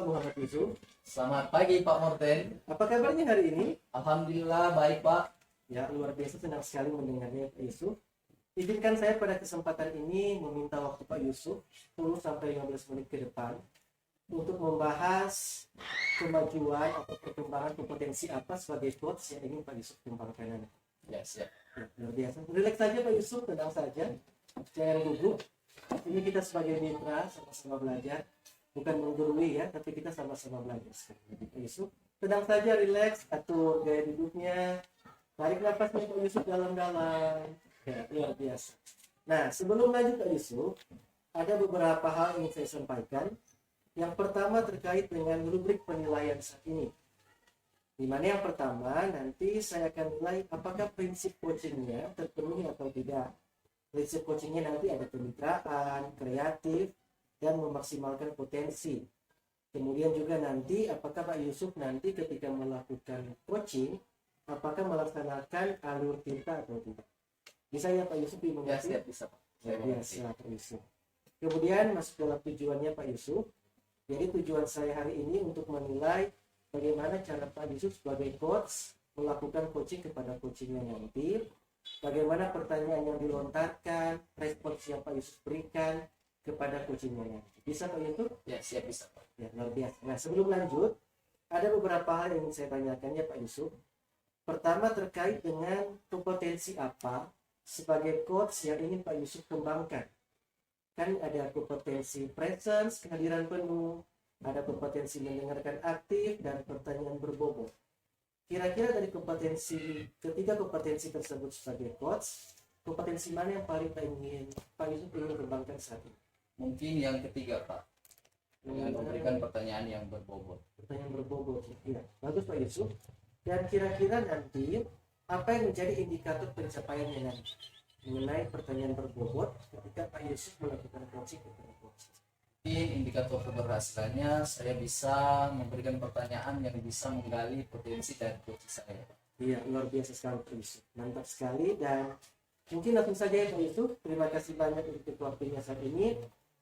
Muhammad Yusuf. Selamat pagi Pak Morten. Apa kabarnya hari ini? Alhamdulillah baik Pak. Ya, luar biasa senang sekali mendengarnya Pak Yusuf. Izinkan saya pada kesempatan ini meminta waktu Pak Yusuf 10 sampai 15 menit ke depan untuk membahas kemajuan atau perkembangan kompetensi apa sebagai coach yang ingin Pak Yusuf kembangkan. Ya siap. Ya, luar biasa. Relax saja Pak Yusuf, tenang saja. Jangan gugup. Ini kita sebagai mitra sama-sama belajar. Bukan menggurui ya, tapi kita sama-sama belajar sekarang. Pak Yusuf, tenang saja, relax, atur gaya duduknya, tarik nafas Pak Yusuf dalam-dalam. Ya, luar biasa. Nah, sebelum lanjut Pak Yusuf, ada beberapa hal yang ingin saya sampaikan. Yang pertama terkait dengan rubrik penilaian saat ini. Di mana yang pertama, nanti saya akan nilai apakah prinsip coachingnya terpenuhi atau tidak. Prinsip coachingnya nanti ada kemitraan, kreatif, dan memaksimalkan potensi. Kemudian juga nanti apakah Pak Yusuf nanti ketika melakukan coaching apakah melaksanakan alur tinta atau tidak. Bisa ya Pak Yusuf Ya dimengerti? siap bisa Pak. Biasa Pak Yusuf. Kemudian masuk dalam tujuannya Pak Yusuf. Jadi tujuan saya hari ini untuk menilai bagaimana cara Pak Yusuf sebagai coach melakukan coaching kepada coachingnya nanti. Bagaimana pertanyaan yang dilontarkan, respons yang Pak Yusuf berikan kepada coachingnya. Bisa Pak Yusuf? Ya siap bisa Pak. Ya, luar biasa. Nah, sebelum lanjut, ada beberapa hal yang ingin saya tanyakan ya Pak Yusuf. Pertama terkait dengan kompetensi apa sebagai coach yang ingin Pak Yusuf kembangkan. Kan ada kompetensi presence, kehadiran penuh, ada kompetensi mendengarkan aktif, dan pertanyaan berbobot. Kira-kira dari ketiga kompetensi tersebut sebagai coach, kompetensi mana yang paling Pak Yusuf ingin kembangkan saat ini? Mungkin yang ketiga Pak. Dengan memberikan pertanyaan yang berbobot. Pertanyaan berbobot. Ya, bagus Pak Yusuf. Dan kira-kira nanti apa yang menjadi indikator pencapaiannya nanti mengenai pertanyaan berbobot ketika Pak Yusuf melakukan coaching kepada coach? Indikator keberhasilannya saya bisa memberikan pertanyaan yang bisa menggali potensi dari coach saya. Iya, luar biasa sekali Pak Yusuf. Mantap sekali. Dan mungkin langsung saja ya Pak Yusuf. Terima kasih banyak untuk waktunya saat ini.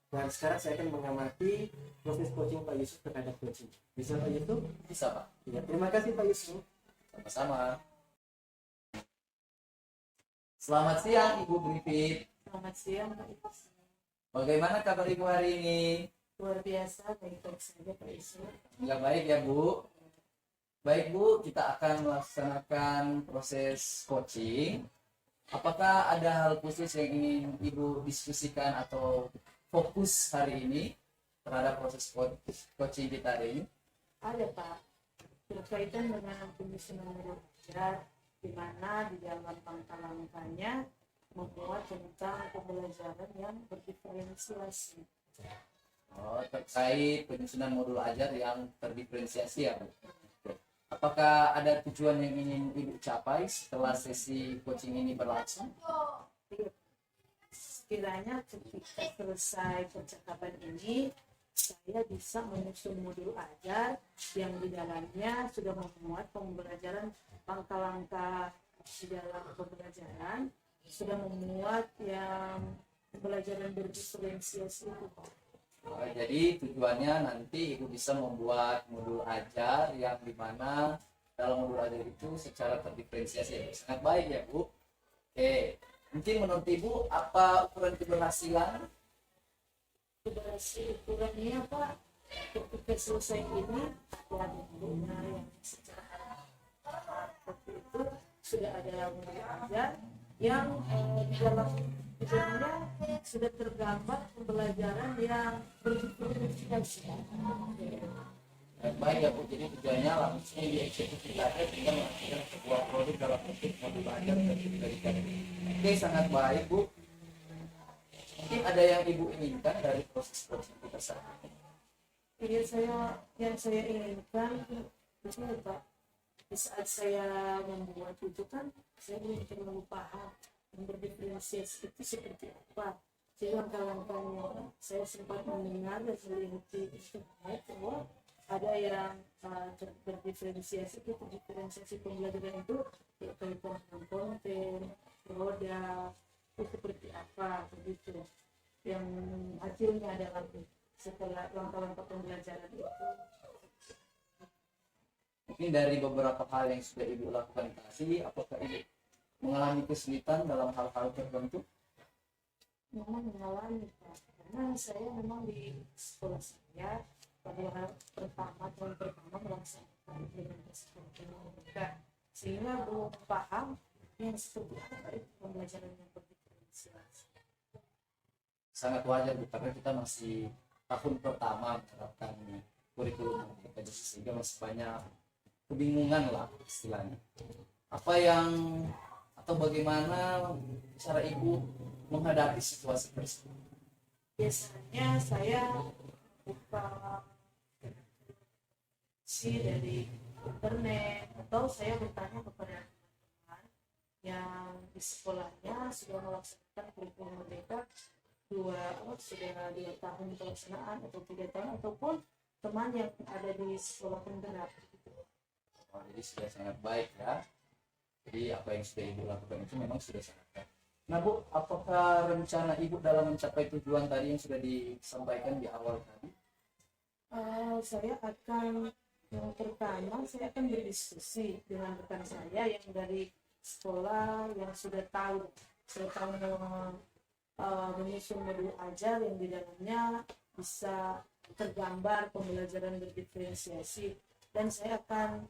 Dan sekarang saya akan mengamati proses coaching Pak Yusuf terhadap coaching. Bisa Pak Yusuf? Bisa Pak. Ya, terima kasih Pak Yusuf. Sama-sama. Selamat siang Ibu Griffith. Selamat siang Pak Yusuf. Bagaimana kabar Ibu hari ini? Luar biasa, baik-baik saja Pak Yusuf. Enggak baik ya Bu. Baik Bu, kita akan melaksanakan proses coaching. Apakah ada hal khusus yang ingin Ibu diskusikan atau fokus hari ini terhadap proses coaching kita hari ini? Ada Pak, berkaitan dengan penyusunan modul belajar, di mana di dalam langkah-langkahnya membuat tentang pembelajaran yang berdiferensiasi. Oh, terkait penyusunan modul ajar yang terdiferensiasi ya Bu. Apakah ada tujuan yang ingin Ibu capai setelah sesi coaching ini berlangsung? Sekiranya ketika selesai percakapan ini, saya bisa menyusun modul ajar yang di dalamnya sudah memuat pembelajaran langkah-langkah di dalam pembelajaran, sudah memuat yang pembelajaran berdiferensiasi itu. Jadi tujuannya nanti Ibu bisa membuat modul ajar yang dimana dalam modul ajar itu secara terdiferensiasi. Sangat baik ya Bu. Oke, mungkin menurut Ibu apa ukuran keberhasilan? Ukurannya Pak, ketika selesai ini ada bentuknya yang secara seperti itu, sudah ada modul ajar yang di dalamnya sudah tergambar pembelajaran yang berdiferensiasi. Baik ya Bu, jadi tujuannya langsung dieksekusi saja dengan menghasilkan sebuah produk dalam bentuk modul ajar dari. Oke, sangat baik Bu. Mungkin ada yang Ibu inginkan dari proses coaching kita saat ini? Yang saya inginkan itu Pak, di saat saya membuat itu kan saya ingin paham yang berdiferensiasi itu seperti apa. Jadi langkah-langkahnya saya sempat mendengar dan melihat di internet bahwa ada yang berdiferensiasi itu diferensiasi pembelajaran itu terkait dengan konten, produk, itu seperti apa begitu. Yang hasilnya adalah setelah langkah-langkah pembelajaran itu Mungkin dari beberapa hal yang sudah Ibu lakukan tadi, apakah Ibu mengalami kesulitan dalam hal-hal tertentu? Memang mengalami Pak, karena saya memang di sekolah saya pada tahun pertama melaksanakan implementasi kurikulum mereka, sehingga belum paham yang seperti apa itu pembelajaran yang berdiferensiasi. Sangat wajar Bu, karena kita masih tahun pertama menerapkan kurikulum mereka, sehingga masih banyak kebingungan lah istilahnya. Apa yang atau bagaimana cara Ibu menghadapi situasi tersebut? Biasanya saya buka dari internet atau saya bertanya kepada teman-teman yang di sekolahnya sudah melaksanakan kurikulum merdeka sudah 2 tahun pelaksanaan atau 3 tahun, ataupun teman yang ada di sekolah penggerak. Oh, jadi sudah sangat baik ya. Jadi apa yang sudah Ibu lakukan itu memang sudah sangat baik. Nah Bu, apakah rencana Ibu dalam mencapai tujuan tadi yang sudah disampaikan di awal tadi? Saya akan yang pertama saya akan berdiskusi dengan rekan saya yang dari sekolah yang sudah tahu menyusun modul ajar yang di dalamnya bisa tergambar pembelajaran berdiferensiasi, dan saya akan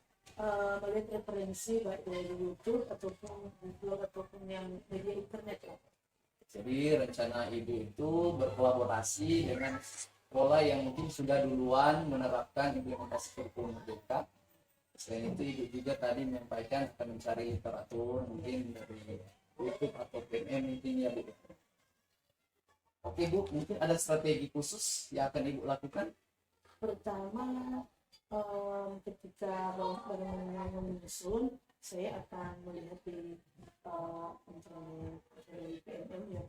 melihat referensi baik dari YouTube ataupun Google ataupun yang media internet. Jadi rencana Ibu itu berkolaborasi dengan sekolah yang mungkin sudah duluan menerapkan implementasi kurikulum merdeka. Selain itu Ibu juga tadi menyampaikan akan mencari literatur mungkin dari YouTube atau PMM mungkin ya Bu. Oke Bu, mungkin ada strategi khusus yang akan Ibu lakukan? Pertama, ketika baru menyusun, saya akan melihat di internet dari PMM ya.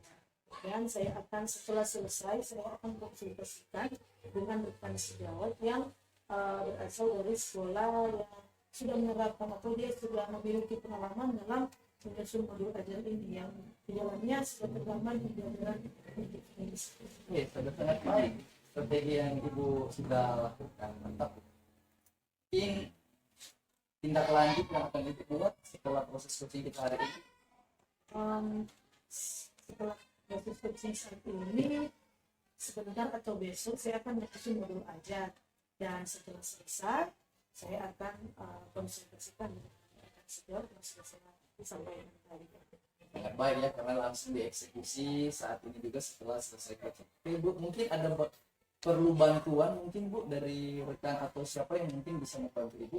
Dan saya akan setelah selesai saya akan konsultasikan dengan rekan sejawat yang berasal dari sekolah yang sudah menerapkan atau dia sudah memiliki pengalaman dalam menyusun modul ajar ini yang di dalamnya sudah tergambar di dalam definisi. Oke, sudah sangat baik strategi yang Ibu sudah lakukan. Mantap. Mungkin tindak lanjut yang akan Ibu buat setelah proses coaching kita hari ini? Setelah proses coaching saat ini, sebentar atau besok saya akan menyusun modul ajar, dan setelah selesai saya akan konsultasikan dengan rekan sejawat yang sudah saya sampaikan tadi. Sangat baik ya, karena langsung dieksekusi saat ini juga setelah selesai coaching. Oke Bu, mungkin ada perlu bantuan mungkin Bu dari rekan atau siapa yang mungkin bisa membantu Ibu?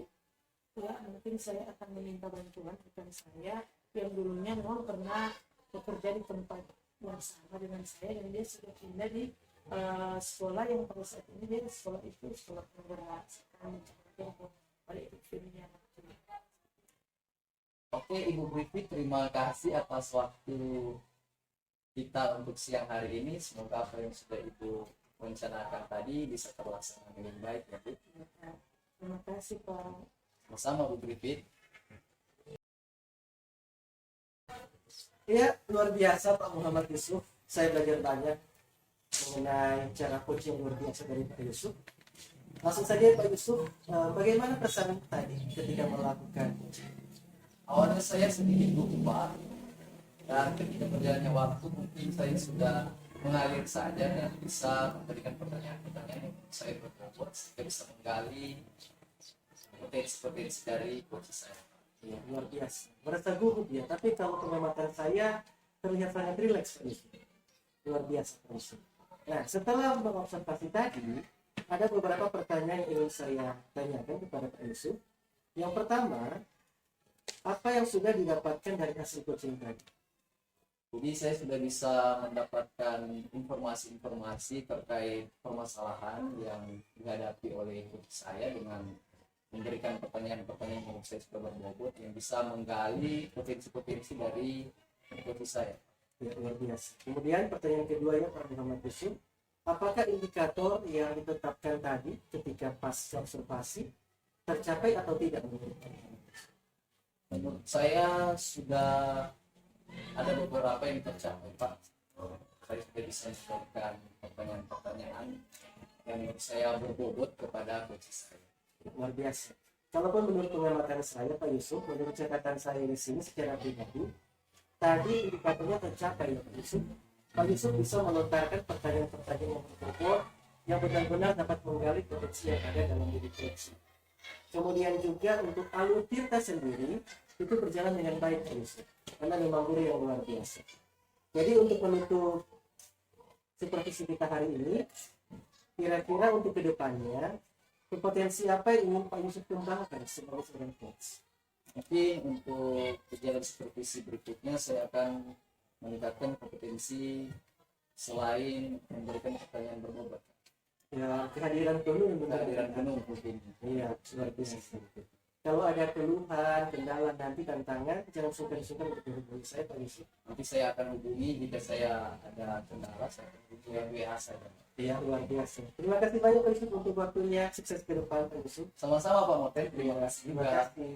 Ya, mungkin saya akan meminta bantuan rekan saya yang dulunya memang pernah bekerja di tempat yang sama dengan saya, dan dia sudah pindah di sekolah yang pada saat ini dia sekolah itu sekolah penggerak sekarang pada filmnya. Oke Ibu Brivi, terima kasih atas waktu kita untuk siang hari ini. Semoga apa yang sudah Ibu rencanakan tadi bisa terlaksana dengan baik ya Bu. Terima kasih Pak. Sama Bu Brivi. Ya, luar biasa Pak Muhammad Yusuf. Saya belajar banyak mengenai cara coaching luar biasa dari Pak Yusuf. Langsung saja Pak Yusuf, bagaimana pesan tadi ketika melakukan coaching? Awalnya saya sedikit lupa, dan ketika berjalannya waktu mungkin saya sudah mengalir saja dan bisa memberikan pertanyaan-pertanyaan yang saya buat sehingga bisa menggali potensi-potensi dari coach saya. Ya, luar biasa. Merasa gugup ya, tapi kalau pengamatan saya terlihat sangat rileks Pak Yusuf. Luar biasa Pak Yusuf. Nah, setelah mengobservasi tadi, ada beberapa pertanyaan yang ingin saya tanyakan kepada Pak Yusuf. Yang pertama, apa yang sudah didapatkan dari hasil coaching tadi? Jadi saya sudah bisa mendapatkan informasi-informasi terkait permasalahan yang dihadapi oleh coach saya dengan memberikan pertanyaan-pertanyaan yang saya sudah berbobot yang bisa menggali potensi-potensi dari coach saya. Ya, luar biasa. Kemudian pertanyaan keduanya Pak Muhammad Yusuf, apakah indikator yang ditetapkan tadi ketika pas observasi tercapai atau tidak menurut Pak? Menurut saya sudah ada beberapa yang tercapai Pak. Saya sudah bisa memberikan pertanyaan-pertanyaan yang menurut saya berbobot kepada coach saya. Luar biasa. kalaupun menurut pengamatan saya Pak Yusuf, menurut catatan saya di sini secara pribadi, tadi indikatornya tercapai ya Pak Yusuf. Pak Yusuf bisa melontarkan pertanyaan-pertanyaan yang berpokok yang benar-benar dapat menggali potensi yang ada dalam diri koleksi. Kemudian juga untuk alur Tirta sendiri itu berjalan dengan baik Pak Yusuf, karena memang guru yang luar biasa. Jadi untuk menutup supervisi kita hari ini, kira-kira untuk kedepannya potensi apa yang ingin Pak Yusuf kembangkan sebagai seorang coach? Mungkin untuk kegiatan supervisi berikutnya saya akan meningkatkan kompetensi selain memberikan pertanyaan berbobot. Ya, kehadiran penuh Kehadiran penuh mungkin. Iya, luar biasa. Kalau ada keluhan, kendala, nanti tantangan, jangan sungkan-sungkan untuk menghubungi saya Pak Yusuf. Nanti saya akan hubungi jika saya ada kendala, saya akan hubungi WA saya. Iya, luar biasa. Terima kasih banyak Pak Yusuf untuk waktunya. Sukses ke depan Pak Yusuf. Sama-sama Pak Moten, terima kasih Terima juga. kasih.